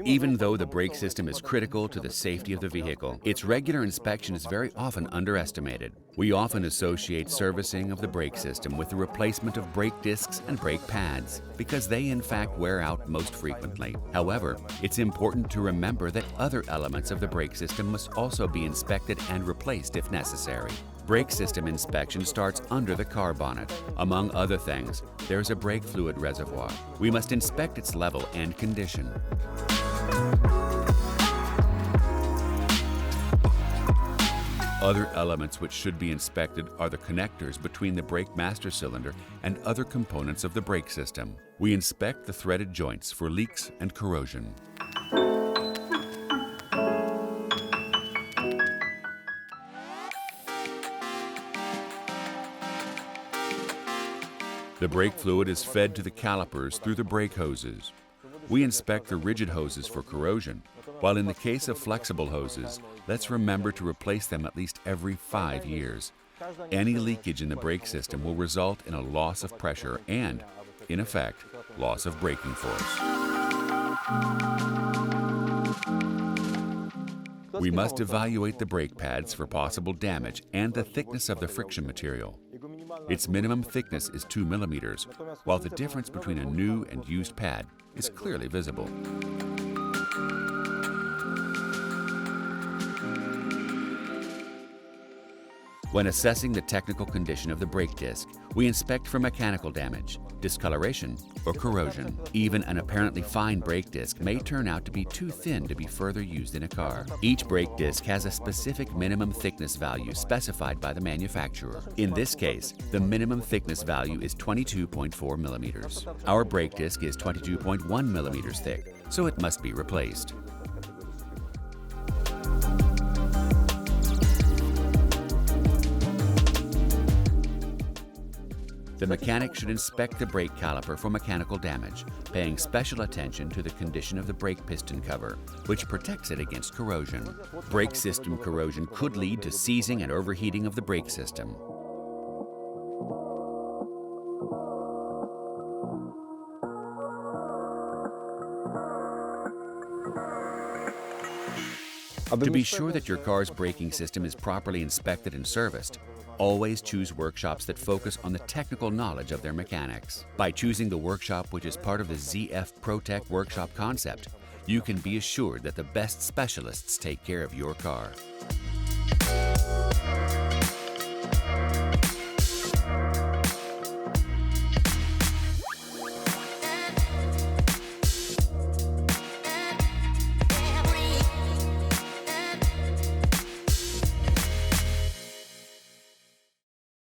Even though the brake system is critical to the safety of the vehicle, its regular inspection is very often underestimated. We often associate servicing of the brake system with the replacement of brake discs and brake pads, because they in fact wear out most frequently. However, it's important to remember that other elements of the brake system must also be inspected and replaced if necessary. Brake system inspection starts under the car bonnet. Among other things, there's a brake fluid reservoir. We must inspect its level and condition. Other elements which should be inspected are the connectors between the brake master cylinder and other components of the brake system. We inspect the threaded joints for leaks and corrosion. The brake fluid is fed to the calipers through the brake hoses. We inspect the rigid hoses for corrosion, while in the case of flexible hoses, let's remember to replace them at least every 5 years. Any leakage in the brake system will result in a loss of pressure and, in effect, loss of braking force. We must evaluate the brake pads for possible damage and the thickness of the friction material. Its minimum thickness is 2 millimeters, while the difference between a new and used pad is clearly visible. When assessing the technical condition of the brake disc, we inspect for mechanical damage, discoloration, or corrosion. Even an apparently fine brake disc may turn out to be too thin to be further used in a car. Each brake disc has a specific minimum thickness value specified by the manufacturer. In this case, the minimum thickness value is 22.4 millimeters. Our brake disc is 22.1 millimeters thick, so it must be replaced. The mechanic should inspect the brake caliper for mechanical damage, paying special attention to the condition of the brake piston cover, which protects it against corrosion. Brake system corrosion could lead to seizing and overheating of the brake system. To be sure that your car's braking system is properly inspected and serviced, always choose workshops that focus on the technical knowledge of their mechanics. By choosing the workshop which is part of the ZF ProTech workshop concept, you can be assured that the best specialists take care of your car.